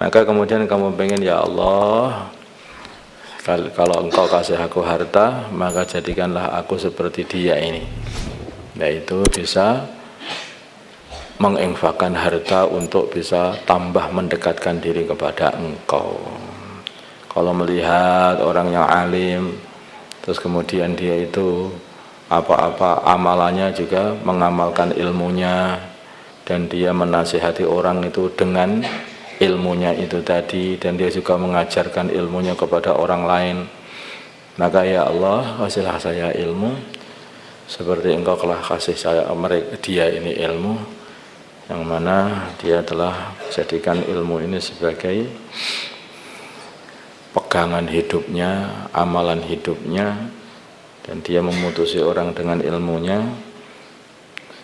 Maka kemudian kamu pengen, ya Allah, kalau engkau kasih aku harta, maka jadikanlah aku seperti dia ini, yaitu bisa menginfakkan harta untuk bisa tambah mendekatkan diri kepada engkau. Kalau melihat orang yang alim, terus kemudian dia itu apa-apa amalannya juga mengamalkan ilmunya, dan dia menasihati orang itu dengan ilmunya itu tadi, dan dia juga mengajarkan ilmunya kepada orang lain, maka ya Allah, kasihlah saya ilmu seperti engkau telah kasih dia ini ilmu, yang mana dia telah jadikan ilmu ini sebagai pegangan hidupnya, amalan hidupnya, dan dia memutusi orang dengan ilmunya,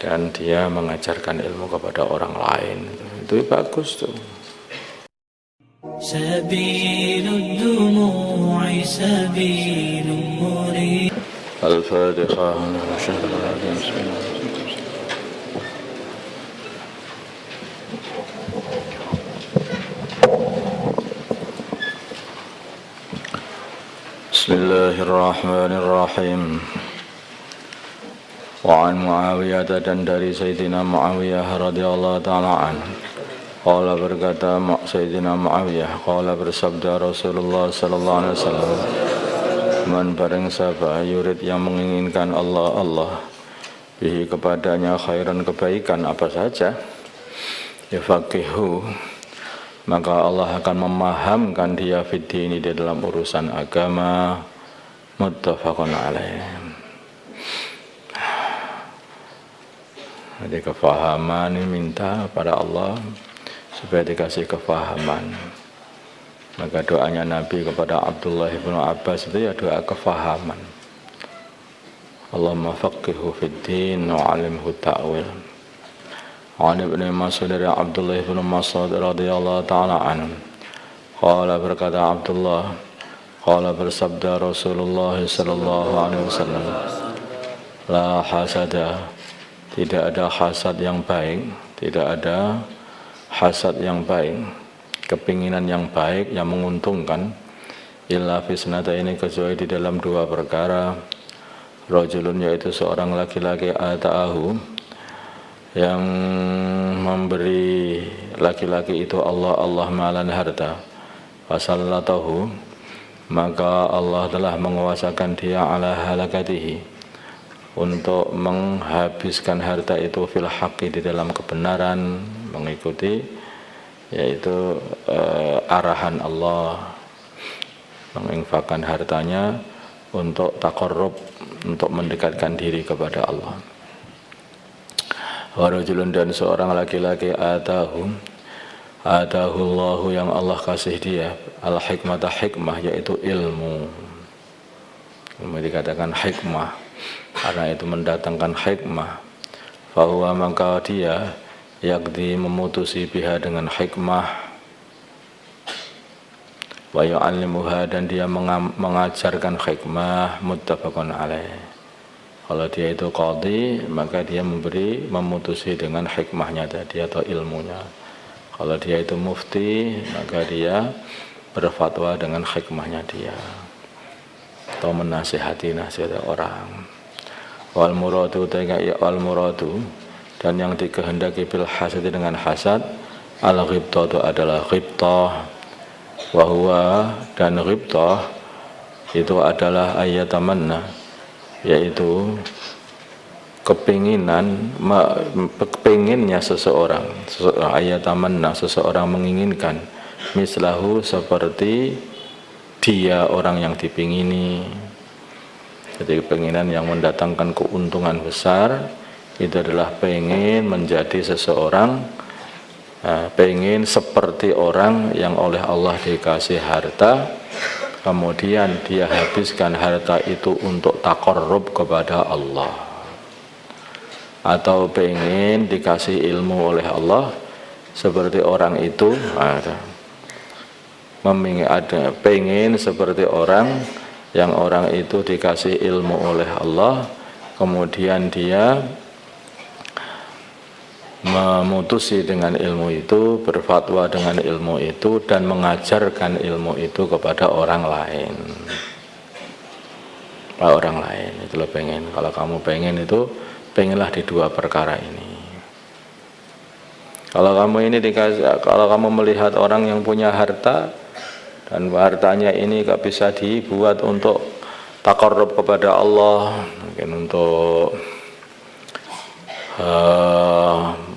dan dia mengajarkan ilmu kepada orang lain. Itu bagus tuh. سبيل الدموع سبيل مريح. الفاتحة. بسم الله الرحمن الرحيم. وعن معاوية dan dari Sayyidina Muawiyah radhiyallahu ta'ala anhu, qala berkata Sayyidina Muawiyah, qala bersabda Rasulullah sallallahu alaihi wasallam, man barang siapa yurid yang menginginkan Allah bihi kepadanya khairan kebaikan apa saja, yafaqihu maka Allah akan memahamkan dia fiddini di dalam urusan agama. Muttafaqun alaih. Jadi kefahaman ini minta pada Allah supaya dikasih kefahaman. Maka doanya Nabi kepada Abdullah bin Abbas itu ya doa kefahaman. Allahumma faqihhu fiddin wa alimhu ta'wil. An Ibnu Mas'ud dari Abdullah bin Mas'ud radhiyallahu ta'ala anhu, qala berkata Abdullah, qala bersabda Rasulullah sallallahu alaihi wasallam, la hasada, tidak ada hasad yang baik, tidak ada hasad yang baik, kepinginan yang baik yang menguntungkan, illa fi sanataini, kecuali di dalam dua perkara. Rajulun, yaitu seorang laki-laki, ata'ahu, yang memberi laki-laki itu Allah malan harta, fasallatahu, maka Allah telah menguasakan dia ala halakatihi, untuk menghabiskan harta itu fil haqqi, di dalam kebenaran, mengikuti yaitu arahan Allah, menginfakkan hartanya untuk taqarrub, untuk mendekatkan diri kepada Allah. Wa rajulun, dan seorang laki-laki, atahullahu, yang Allah kasih dia al hikmata, hikmah, yaitu ilmu. Ilmu dikatakan hikmah karena itu mendatangkan hikmah. Fahuwa, maka dia yakdi, memutusi biha, dengan hikmah. Wa yu'allimuha, dan dia mengajarkan hikmah. Muttafaqun alaih. Kalau dia itu qadhi, maka dia memutusi dengan hikmahnya tadi atau ilmunya. Kalau dia itu mufti, maka dia berfatwa dengan hikmahnya dia, atau menasihati orang. Wal muradu, wal muradu, dan yang dikehendaki bil hasad, dengan hasad, al ghibtah, itu adalah ghibtah. Wa huwa, dan ghibtah itu adalah ayatamanna, yaitu kepinginnya seseorang, ayatamanna, seseorang menginginkan, mislahu, seperti dia orang yang dipingini. Jadi kepinginan yang mendatangkan keuntungan besar itu adalah pengen menjadi seseorang, pengen seperti orang yang oleh Allah dikasih harta, kemudian dia habiskan harta itu untuk taqarrub kepada Allah, atau pengen dikasih ilmu oleh Allah seperti orang itu, pengen seperti orang yang orang itu dikasih ilmu oleh Allah, kemudian dia memutusi dengan ilmu itu, berfatwa dengan ilmu itu, dan mengajarkan ilmu itu kepada orang lain. Orang lain itu lo pengen. Kalau kamu pengen itu, pengenlah di dua perkara ini. Kalau kamu ini kalau kamu melihat orang yang punya harta dan hartanya ini gak bisa dibuat untuk taqarrub kepada Allah, mungkin untuk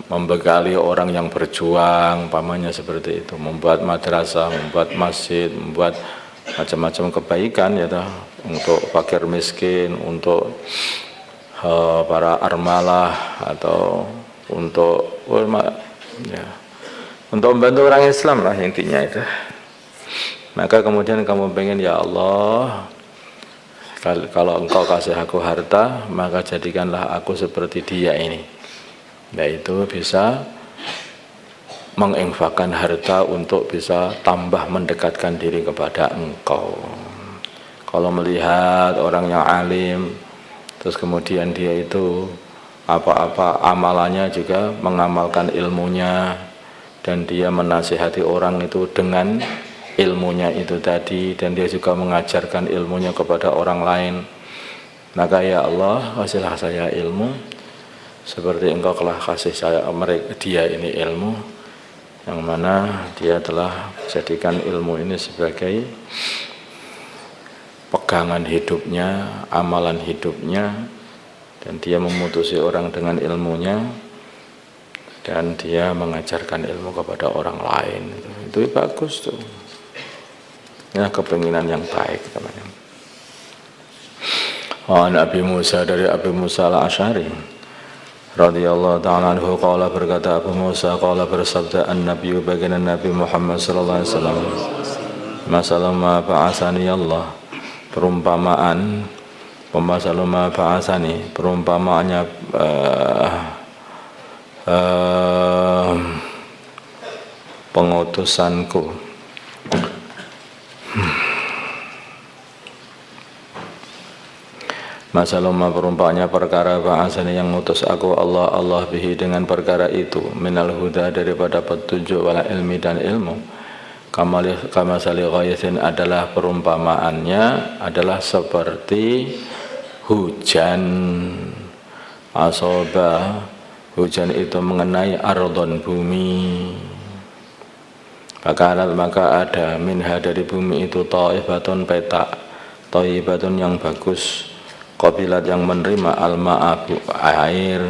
membekali orang yang berjuang, pamannya seperti itu, membuat madrasah, membuat masjid, membuat macam-macam kebaikan ya toh, untuk fakir miskin, untuk para armalah, atau untuk ya, untuk membantu orang Islam lah intinya itu. Maka kemudian kamu pengen, ya Allah, kalau engkau kasih aku harta, maka jadikanlah aku seperti dia ini, yaitu bisa menginfakkan harta untuk bisa tambah mendekatkan diri kepada engkau. Kalau melihat orang yang alim, terus kemudian dia itu apa-apa amalannya juga mengamalkan ilmunya, dan dia menasihati orang itu dengan ilmunya itu tadi, dan dia juga mengajarkan ilmunya kepada orang lain, maka ya Allah, kasihlah saya ilmu seperti engkau telah kasih saya dia ini ilmu, yang mana dia telah jadikan ilmu ini sebagai pegangan hidupnya, amalan hidupnya, dan dia memutusi orang dengan ilmunya, dan dia mengajarkan ilmu kepada orang lain. Itu bagus tuh. Ya, kepinginan yang baik namanya. Nabi Musa, dari Abu Musa al-Asy'ari radhiyallahu ta'ala anhu, qala, berkata Abu Musa, qala, bersabda an-Nabi, baginda Nabi Muhammad sallallahu alaihi wasallam, masalah ma ba'asani Allah, perumpamaan Pemasaluma ba'asani, perumpamaannya pengutusanku. Masaluma, perumpamannya perkara ba'asani, yang ngutus aku Allah bihi, dengan perkara itu, minal huda, daripada petunjuk, wala ilmi, dan ilmu. Kamasali ghayathin, adalah perumpamaannya adalah seperti hujan. Asoba, hujan itu mengenai ardon, bumi. Maka ada minha, dari bumi itu, ta'ifatun, petak, thayyibatun, yang bagus, qabilat, yang menerima, al-ma'abu, air,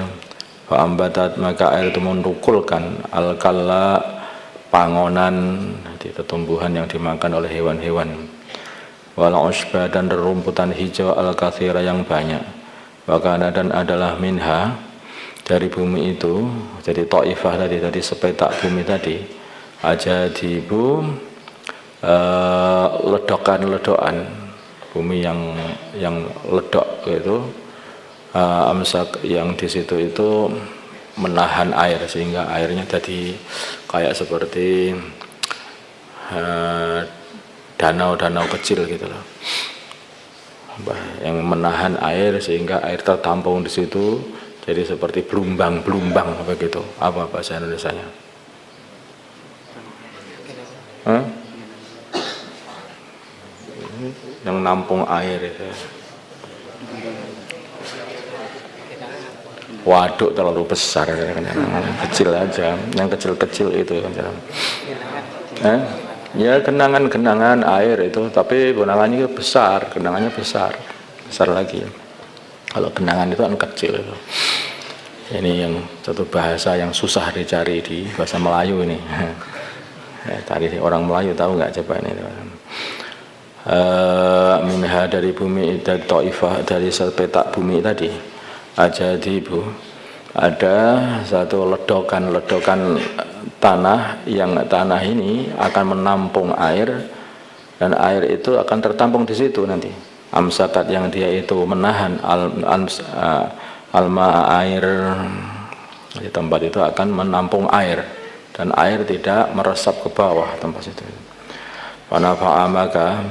fa'ambatat, maka air itu menukulkan, al-kalla, pangonan, di tumbuhan yang dimakan oleh hewan-hewan, wal usba, dan rerumputan hijau, al-kathira, yang banyak. Wakana, dan adalah minha, dari bumi itu, jadi ta'ifah tadi sepetak bumi tadi, ajadibu, ledokan bumi yang ledok itu, amsak, yang di situ itu menahan air, sehingga airnya jadi kayak seperti danau-danau kecil gitu loh, yang menahan air sehingga air tertampung di situ, jadi seperti belumbang begitu. Apa bahasa Indonesianya? Yang nampung air itu. Waduk terlalu besar, kecil aja, yang kecil-kecil itu. Ya, genangan air itu, tapi genangannya besar, besar lagi. Kalau genangan itu kan kecil itu. Ini yang satu bahasa yang susah dicari di bahasa Melayu ini. Tadi orang Melayu tahu nggak coba ini? Minha, dari bumi, dari ta'ifah, dari sepetak bumi tadi, aja dibu, ada satu ledokan tanah, yang tanah ini akan menampung air, dan air itu akan tertampung di situ nanti. Amsakat, yang dia itu menahan alma, air, di tempat itu akan menampung air, dan air tidak meresap ke bawah tempat itu. Wanafa'a, maka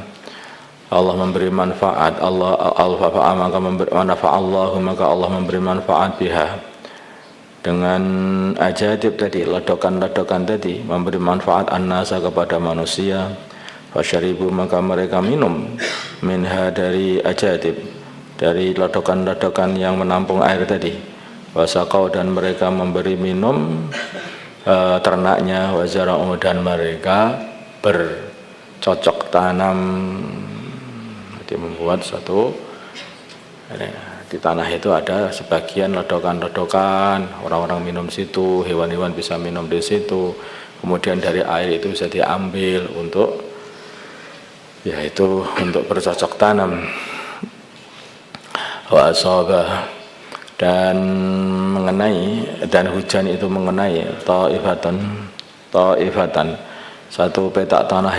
Allah memberi manfaat, maka Allah memberi manfaat biha, dengan ajadib tadi, ledokan-ledokan tadi, memberi manfaat an-nasa kepada manusia. Fasyaribu, maka mereka minum minha dari ajadib, dari ledokan-ledokan yang menampung air tadi. Wasaqau, dan mereka memberi minum ternaknya. Wazara'u, dan mereka bercocok tanam, jadi membuat satu di tanah itu ada sebagian ledokan-ledokan, orang-orang minum situ, hewan-hewan bisa minum di situ, kemudian dari air itu bisa diambil untuk yaitu untuk bercocok tanam. Wa asaba, dan mengenai, dan hujan itu mengenai ta'ifatan satu petak tanah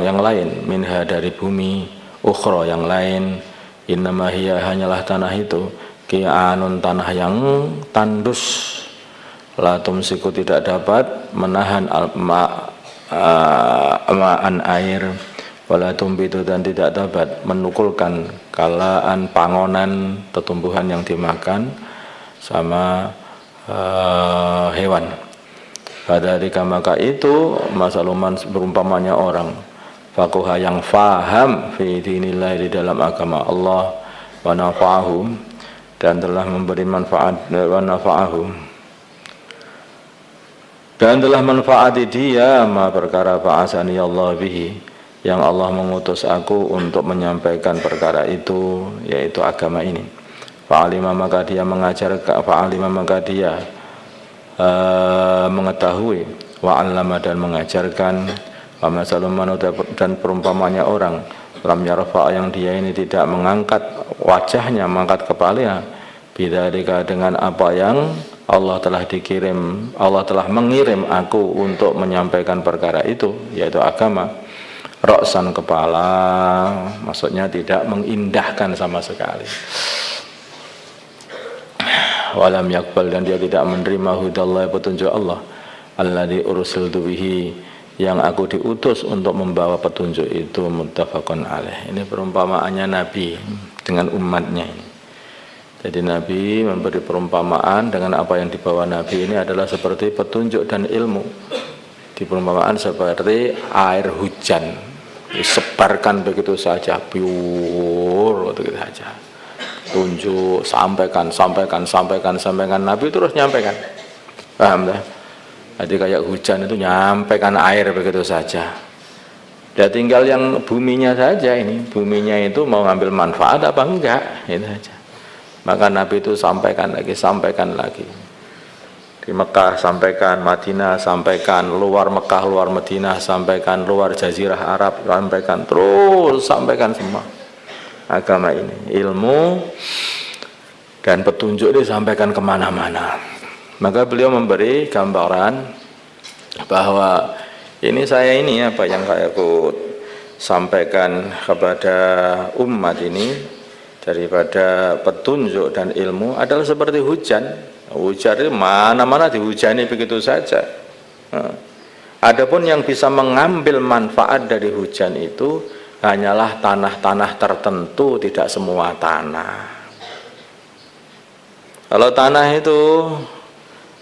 yang lain, minha dari bumi, ukhra yang lain, innama hiya hanyalah tanah itu ki'anun, tanah yang tandus, la tumsiku tidak dapat menahan ma'an air, wala tumbitu dan tidak dapat menukulkan kalaan pangonan, tetumbuhan yang dimakan sama hewan. Fadzalika, maka itu masaluman berumpamanya orang fakuha yang faham fi dinillah, di dalam agama Allah, wa nafa'ahu, dan telah memberi manfaat, wa nafa'ahu, dan telah manfaati dia ma perkara ba'asani Allah bihi, yang Allah mengutus aku untuk menyampaikan perkara itu, yaitu agama ini. Fa'alima, maka dia mengajar, fa'alima, maka dia mengetahui, wa'allama, dan mengajarkan, wa masaluman, dan perumpamanya orang lam yarfa, yang dia ini tidak mengangkat wajahnya, mengangkat kepalanya, bidzalika, dengan apa yang Allah telah dikirim, Allah telah mengirim aku untuk menyampaikan perkara itu, yaitu agama. Ra'san, kepala, maksudnya tidak mengindahkan sama sekali. Walam yakbal, dan dia tidak menerima hudallah, petunjuk Allah, alladzi ursiltu bihi, yang aku diutus untuk membawa petunjuk itu, muttafaqun alaih. Ini perumpamaannya Nabi dengan umatnya ini. Jadi Nabi memberi perumpamaan dengan apa yang dibawa Nabi ini adalah seperti petunjuk dan ilmu. Di perumpamaan seperti air hujan, disebarkan begitu saja, pure begitu saja. Tunjuk, sampaikan. Nabi terus nyampaikan. Paham tak? Jadi kayak hujan itu nyampaikan air begitu saja. Ya tinggal yang buminya saja ini. Buminya itu mau ngambil manfaat apa enggak, itu saja. Maka Nabi itu sampaikan lagi. Di Mekah sampaikan, Madinah sampaikan, luar Mekah, luar Madinah sampaikan, luar Jazirah Arab sampaikan, terus sampaikan semua agama ini, ilmu dan petunjuk disampaikan kemana-mana. Maka beliau memberi gambaran bahwa ini saya ini apa yang saya sampaikan kepada umat ini daripada petunjuk dan ilmu adalah seperti hujan. Hujan itu mana-mana dihujani begitu saja. Adapun yang bisa mengambil manfaat dari hujan itu hanyalah tanah-tanah tertentu, tidak semua tanah. Kalau tanah itu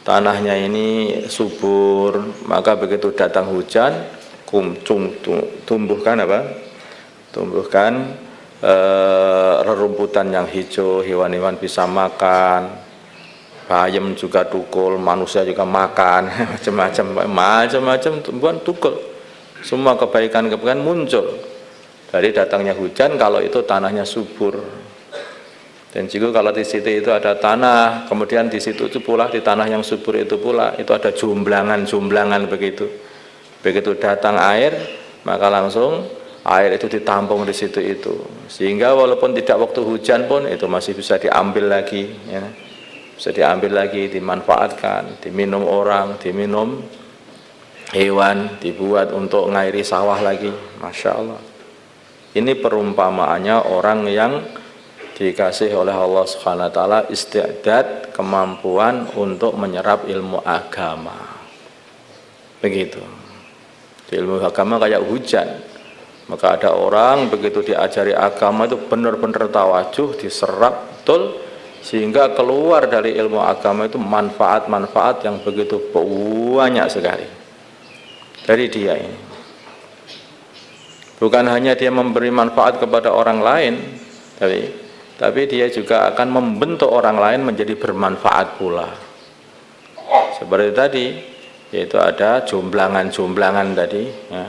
tanahnya ini subur, maka begitu datang hujan, tumbuhkan apa? Tumbuhkan rerumputan yang hijau, hewan-hewan bisa makan, bayam juga tukul, manusia juga makan, macam-macam tumbuhan tukul. Semua kebaikan-kebaikan muncul dari datangnya hujan kalau itu tanahnya subur. Dan juga kalau di situ itu ada tanah, kemudian di situ itu pula, di tanah yang subur itu pula itu ada jumblangan begitu. Begitu datang air, maka langsung air itu ditampung di situ itu. Sehingga walaupun tidak waktu hujan pun itu masih bisa diambil lagi, ya. Bisa diambil lagi, dimanfaatkan, diminum orang, diminum hewan, dibuat untuk ngairi sawah lagi. Masya Allah. Ini perumpamaannya orang yang dikasih oleh Allah Subhanahu wa taala isti'dad, kemampuan untuk menyerap ilmu agama. Begitu. Di ilmu agama kayak hujan. Maka ada orang begitu diajari agama itu benar-benar tawajuh, diserap betul, sehingga keluar dari ilmu agama itu manfaat-manfaat yang begitu banyak sekali dari dia ini. Bukan hanya dia memberi manfaat kepada orang lain, tapi dia juga akan membentuk orang lain menjadi bermanfaat pula. Seperti tadi, yaitu ada jomblangan-jomblangan tadi, ya,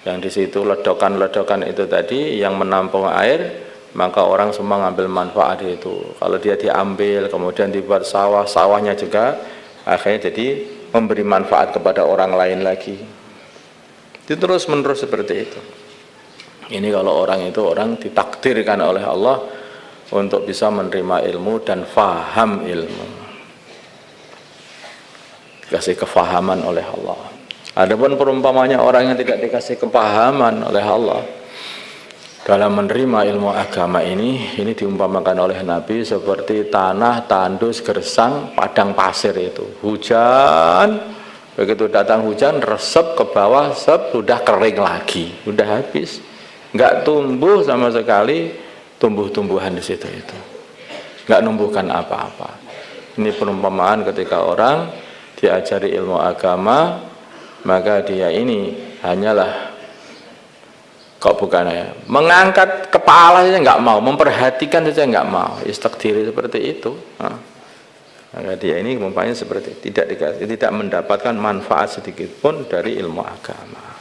yang di situ ledokan-ledokan itu tadi yang menampung air, maka orang semua ngambil manfaat itu. Kalau dia diambil, kemudian dibuat sawah, sawahnya juga akhirnya jadi memberi manfaat kepada orang lain lagi. Itu terus menerus seperti itu. Ini kalau orang itu orang ditakdirkan oleh Allah untuk bisa menerima ilmu dan faham ilmu, dikasih kefahaman oleh Allah. Adapun perumpamannya orang yang tidak dikasih kepahaman oleh Allah dalam menerima ilmu agama ini diumpamakan oleh Nabi seperti tanah, tandus, gersang, padang pasir itu. Hujan, begitu datang hujan, resep ke bawah, sudah kering lagi, sudah habis. Enggak tumbuh sama sekali tumbuh-tumbuhan di situ itu. Enggak numbuhkan apa-apa. Ini perumpamaan ketika orang diajari ilmu agama, maka dia ini hanyalah mengangkat kepala saja enggak mau, memperhatikan saja enggak mau, istakdiri seperti itu. Maka dia ini umpamanya seperti tidak mendapatkan manfaat sedikit pun dari ilmu agama.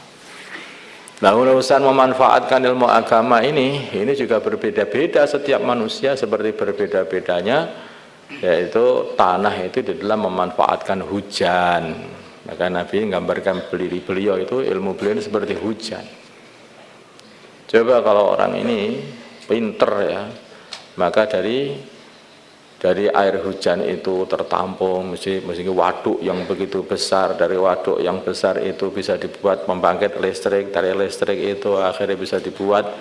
Nah, urusan memanfaatkan ilmu agama ini juga berbeda-beda setiap manusia, seperti berbeda-bedanya yaitu tanah itu di dalam memanfaatkan hujan. Maka Nabi menggambarkan beliau itu, ilmu beliau ini seperti hujan. Coba kalau orang ini pinter ya, maka dari air hujan itu tertampung, mesti waduk yang begitu besar, dari waduk yang besar itu bisa dibuat pembangkit listrik, dari listrik itu akhirnya bisa dibuat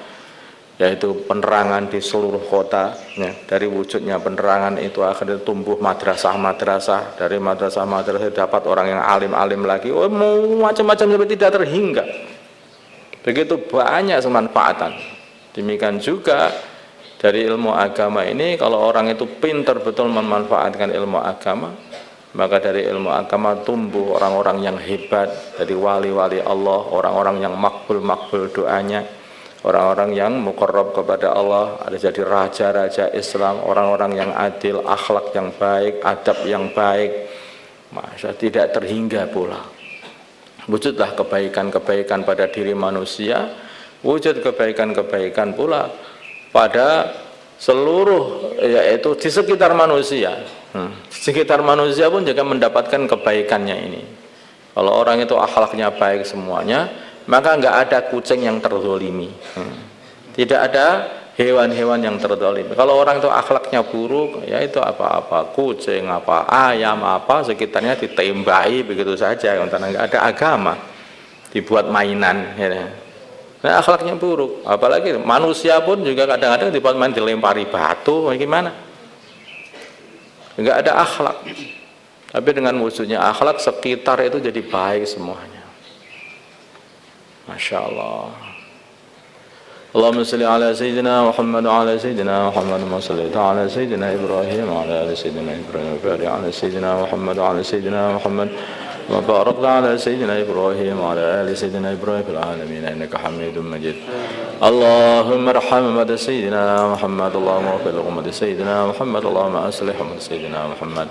yaitu penerangan di seluruh kota, ya. Dari wujudnya penerangan itu akhirnya tumbuh madrasah-madrasah, dari madrasah-madrasah dapat orang yang alim-alim lagi, macam-macam sampai tidak terhingga. Begitu banyak kemanfaatan. Demikian juga dari ilmu agama ini, kalau orang itu pintar betul memanfaatkan ilmu agama, maka dari ilmu agama tumbuh orang-orang yang hebat, dari wali-wali Allah, orang-orang yang makbul doanya, orang-orang yang muqarrab kepada Allah, ada jadi raja-raja Islam, orang-orang yang adil, akhlak yang baik, adab yang baik, masa tidak terhingga pula. Wujudlah kebaikan-kebaikan pada diri manusia, wujud kebaikan-kebaikan pula pada seluruh, yaitu di sekitar manusia. Sekitar manusia pun juga mendapatkan kebaikannya ini. Kalau orang itu akhlaknya baik semuanya, maka enggak ada kucing yang terzolimi, tidak ada hewan-hewan yang terzolimi. Kalau orang itu akhlaknya buruk, ya itu apa-apa, kucing, apa ayam, apa sekitarnya ditembaki begitu saja, karena enggak ada agama, dibuat mainan, ya. Nah, akhlaknya buruk. Apalagi manusia pun juga kadang-kadang dibuat main, dilempari batu, gimana? Enggak ada akhlak. Tapi dengan wujudnya akhlak, sekitar itu jadi baik semuanya. Masya Allah. Allahumma salli ala Sayyidina Muhammad wa ala Sayyidina Muhammad wa salli ala Sayyidina Ibrahim wa ala Sayyidina Ibrahim wa ala Sayyidina Muhammad wa ala Sayyidina Muhammad wa barakna ala Sayyidina Ibrahim wa ala Sayyidina Ibrahim fil alamin innaka Hamidum Majid. Allahumma arham ummata Sayyidina Muhammad, Allahumma ighfir li ummati Sayyidina Muhammad, Allahumma aslih ummata Sayyidina Muhammad,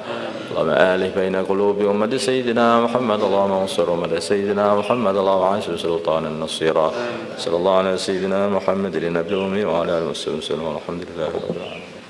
Allahumma alif baina qulubi ummati Sayyidina Muhammad, Allahumma ansur ummata Sayyidina Muhammad, Allahumma ansur sultanan nasira. Sallallahu ala Sayyidina Muhammad nabiyil ummi wa ala alihi wasallam. Alhamdulillahirabbil alamin.